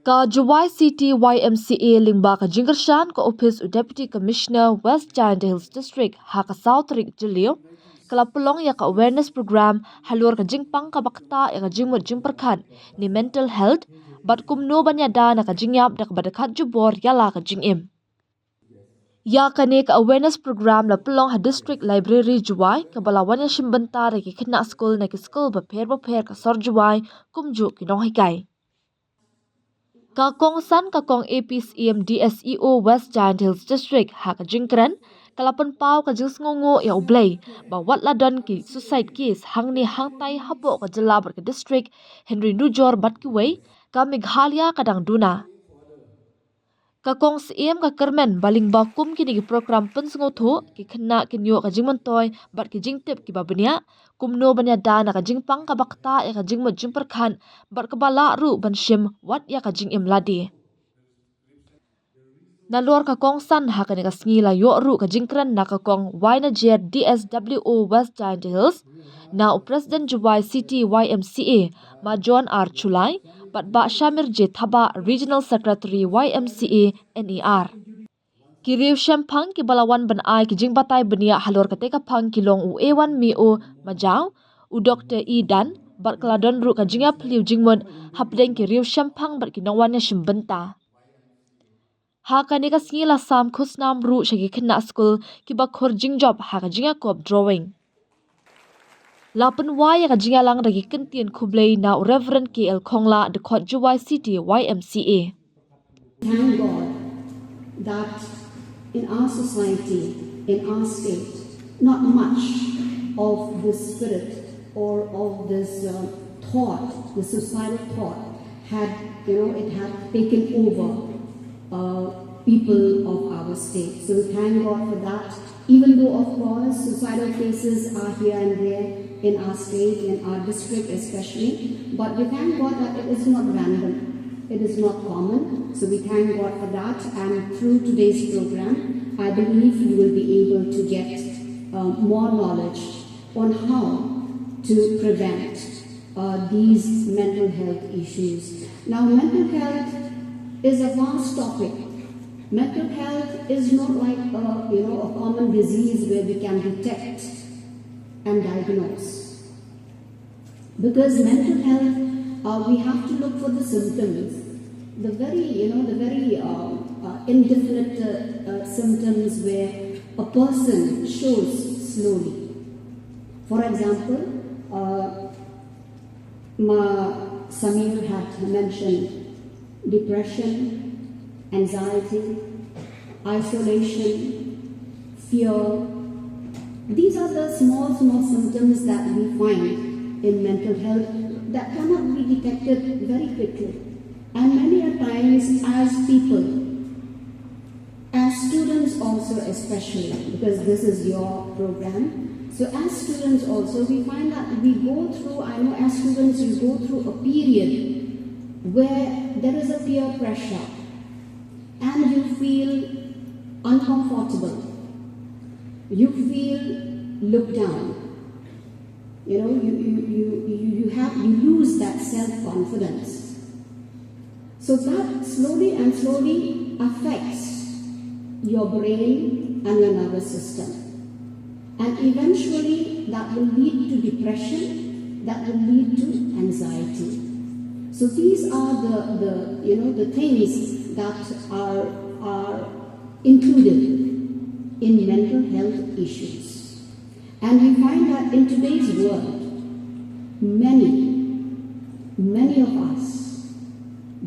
Ka Jowai City YMCA lingba ka Jingershan ka Office of Deputy Commissioner West Giant Hills District haka South Rik Jilio kala pulong ya ka awareness program halor ka jingpang ka bakta ya ka jingmut jingperkhan ni mental health bat kumno banya da na ka jingyap da ka badakat jubor yala ka jingim. Ya kane ka awareness program la pulong ha district library Jowai ka balawan ya shimbantare ki kina school na ki school ba pher ka sor Jowai kumju ki nong hikai. Kakong san kakong APCM DSEO West Giant Hills District haka jingkren kalapan pau ka jings ngongo ya ublay ba watla don ki suicide case hang ni hang tai hapo ka jelabar ka district Henry Nujor bat ki way ka Meghalaya kadang duna. Kakong CM ka kermen baling bakum kini ki program pensengo tho ki kena kinyo ka jingmantoy bat ki jingtip ki babanya kumno banya dana ka jingpang ka bakta ya ka jingmut jingperkhan bat ka bala ru banshim wat ya ka jingim ladi. Nalor ka kong san ha ka ni ka sngi yo ru ka jingkran na ka kong Wainajer DSWO West Giant Hills na o President Jowai City YMCA ma John R. Chulai bat ba Shamir J. Thaba Regional Secretary YMCA NER. Kiriw Shempang ki balawan ban ay ki jingbatay bania halor ka teka pang kilong u A1 Mio Majaw u Dr. E. Dan bat kaladon ru ka jingap liu jingmon hapdeng kiriw Shempang bat kinongwan ya shimbenta. Haka ni ka sngi sam khusnam ru shagi kena school ki ba khor jingjob haka jinga kop drawing. Lapan waya ka jinga lang ragi kentien kublay na Reverend KL Kongla de Kot Jowai City YMCA. Thank God that in our society, in our state, not much of this spirit or of this thought, the suicidal thought, it had taken over people of our state. So we thank God for that. Even though, of course, suicidal cases are here and there in our state, in our district especially, but we thank God that it is not random. It is not common. So we thank God for that. And through today's program, I believe you will be able to get more knowledge on how to prevent these mental health issues. Now, mental health is a vast topic. Mental health is not like a common disease where we can detect and diagnose. Because mental health, we have to look for the symptoms, the very indefinite symptoms where a person shows slowly. For example, Samir had mentioned depression, anxiety, isolation, fear. These are the small symptoms that we find in mental health that cannot be detected very quickly. And many a times as people, as students also especially, because this is your program, so as students also we find that we go through, I know as students you go through a period where there is a peer pressure and you feel uncomfortable, you feel looked down, you lose that self-confidence. So that slowly affects your brain and your nervous system. And eventually that will lead to depression, that will lead to anxiety. So these are the things that are included in mental health issues. And we find that in today's world, many of us,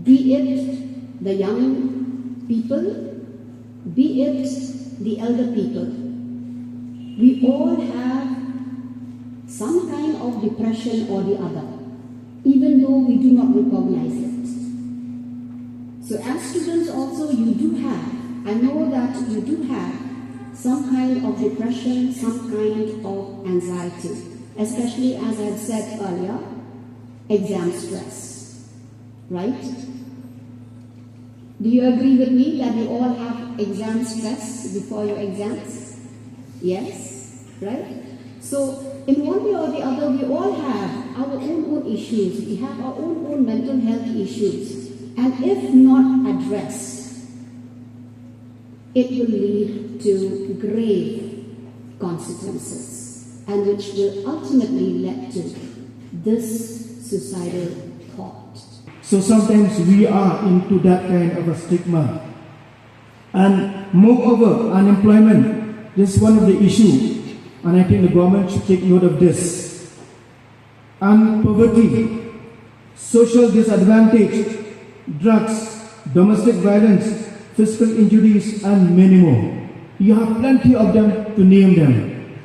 be it the young people, be it the elder people, we all have some kind of depression or the other, even though we do not recognize it. So as students also you do have, I know that you do have some kind of depression, some kind of anxiety, especially as I've said earlier, exam stress, right? Do you agree with me that you all have exam stress before your exams? Yes, right? So in one way or the other, we all have our own issues. We have our own mental health issues. And if not addressed, it will lead to grave consequences, and which will ultimately lead to this suicidal thought. So sometimes we are into that kind of a stigma. And moreover, unemployment is one of the issues, and I think the government should take note of this. And poverty, social disadvantage, drugs, domestic violence, physical injuries, and many more. You have plenty of them to name them.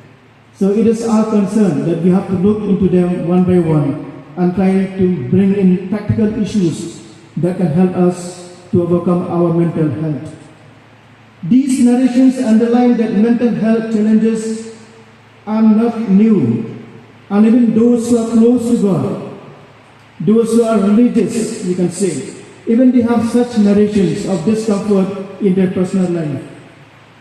So it is our concern that we have to look into them one by one and try to bring in practical issues that can help us to overcome our mental health. These narrations underline that mental health challenges are not new, and even those who are close to God, those who are religious, you can say, even they have such narrations of discomfort in their personal life.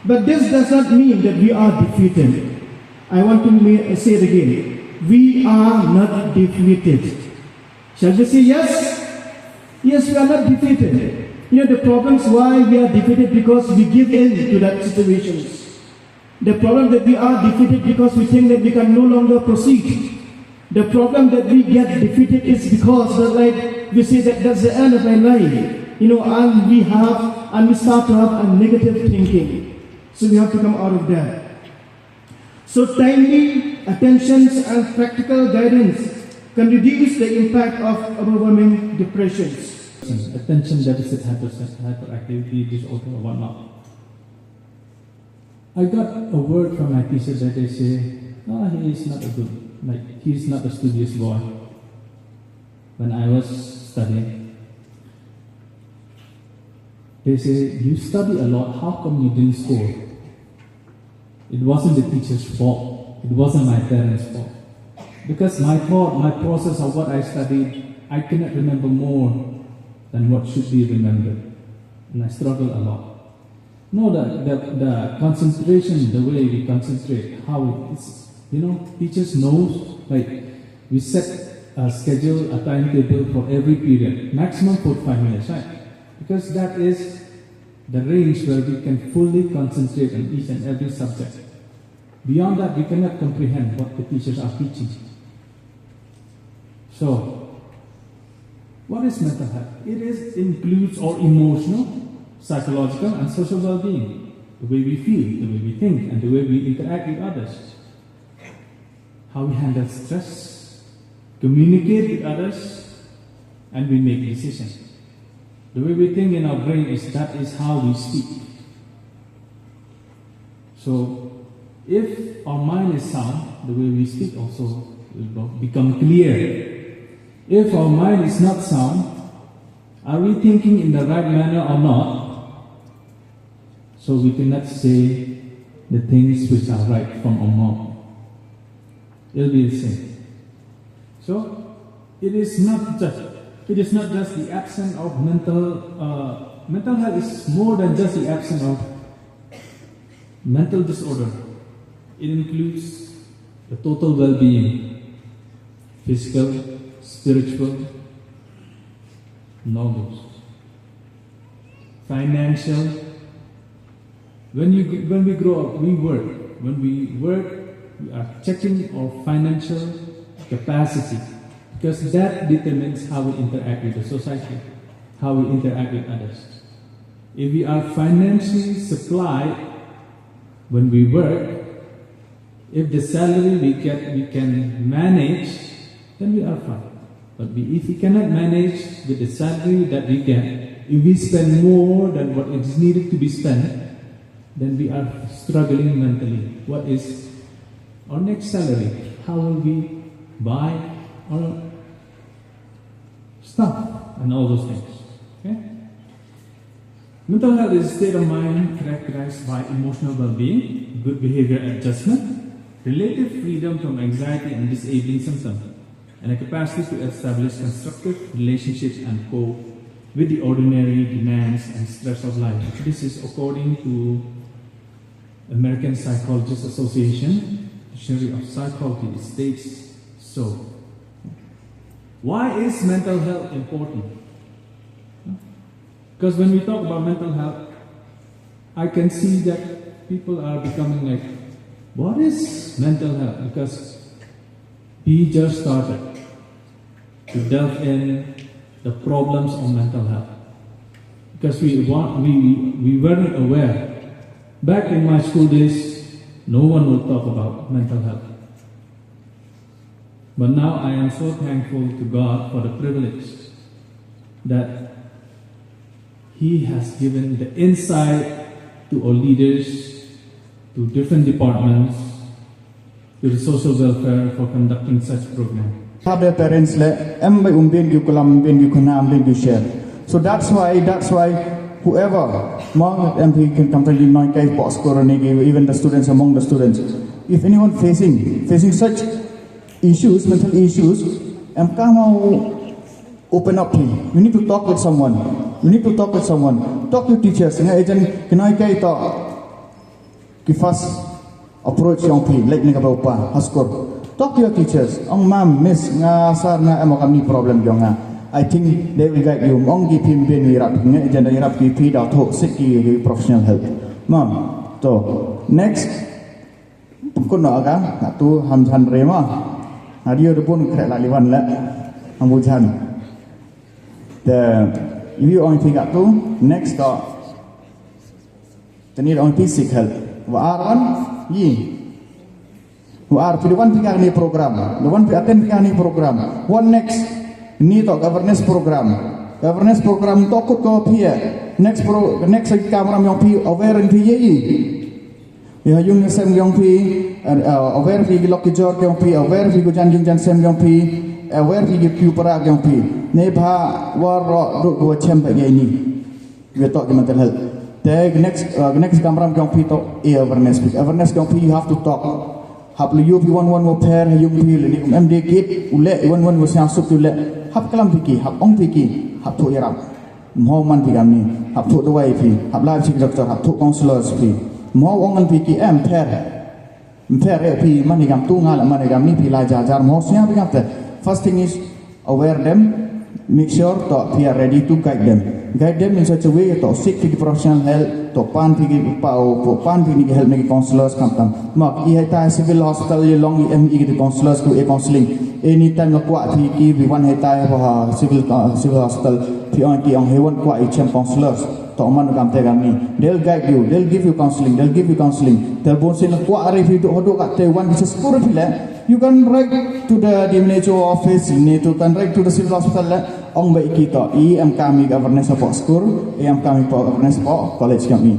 But this does not mean that we are defeated. I want to say it again. We are not defeated. Shall we say yes? Yes, we are not defeated. You know, the problems why we are defeated because we give in to that situations. The problem that we are defeated because we think that we can no longer proceed. The problem that we get defeated is because we say that that's the end of my life. You know, and we start to have a negative thinking. So we have to come out of that. So timely attentions and practical guidance can reduce the impact of overwhelming depressions. Attention deficit hyperactivity disorder or whatnot. I got a word from my teacher that they say, he is not he is not a studious boy. When I was studying, they say, you study a lot, how come you didn't score? It wasn't the teacher's fault. It wasn't my parents' fault. Because my thought, my process of what I studied, I cannot remember more than what should be remembered. And I struggle a lot. No, the concentration, the way we concentrate, how it's, teachers knows, we set a schedule, a timetable for every period, maximum 45 minutes, right? Because that is the range where we can fully concentrate on each and every subject. Beyond that, we cannot comprehend what the teachers are teaching. So, what is mental health? It includes our emotional, psychological, and social well-being. The way we feel, the way we think, and the way we interact with others. How we handle stress, communicate with others, and we make decisions. The way we think in our brain is how we speak. So, if our mind is sound, the way we speak also will become clear. If our mind is not sound, are we thinking in the right manner or not? So we cannot say the things which are right from our mouth. It will be the same. So it is not just the absence of mental health is more than just the absence of mental disorder. It includes the total well-being, physical, spiritual, knowledge, financial. When we grow up, we work. When we work, we are checking our financial capacity, because that determines how we interact with the society, how we interact with others. If we are financially supplied when we work, if the salary we get we can manage, then we are fine. But if we cannot manage with the salary that we get, if we spend more than what is needed to be spent, then we are struggling mentally. What is our next salary? How will we buy our stuff and all those things? Okay? Mental health is a state of mind characterized by emotional well-being, good behavior adjustment, relative freedom from anxiety and disabling symptoms, and a capacity to establish constructive relationships and cope with the ordinary demands and stress of life. This is according to American Psychologists Association Dictionary of Psychology. It states so. Why is mental health important? Because when we talk about mental health, I can see that people are becoming like, what is mental health? Because we just started to delve in the problems of mental health. Because we weren't aware. Back in my school days, no one would talk about mental health. But now I am so thankful to God for the privilege that He has given the insight to our leaders, to different departments, to the social welfare for conducting such programs. Have their parents share. So that's why whoever among MP can come to the box even the students among the students. If anyone facing such issues, mental issues, open up to you. You need to talk with someone. Talk to teachers. First approach young people like talk to your teachers. Miss sir problem I think they will guide you. Professional help. Next, if you only think up to next they need only seek help. Who are the one picking program, the one to attend picking program. One next need a governance program. Governance program talk go here. Next camera young people aware in PE. You have young sem young people aware if you lock your young people aware if you go jan sem young people aware if you give para young people. Nebha war do chamber again. We are talking mental health. The next camera young people awareness. Awareness young people you have to talk. Hap lu yup one more pair yung pil ni MD kit ule one was yang sup ule hap kalam piki hap ong piki hap tu irap mo man pigam ni hap tu dawai pi hap live chief doctor hap tu counselors pi mo ong man piki pair pi man igam tu ngal man igam ni pi la jar mo sia pigam te first thing is aware them, make sure that we are ready to guide them in such a way to seek the professional help to pan pigi help make counselors come mak I ta civil hospital ye long ME the counselors to a counseling anytime kwa pigi we one heta civil hospital pi on ki on hewan kwa chem counselors to man gam te gam ni they'll guide you, they'll give you counseling tel bon sin kwa arif do hodo ka te one is score pile you can write to the DMNHO office you can write to the civil hospital ong baik kita I am kami governance support school I am kami governance support college kami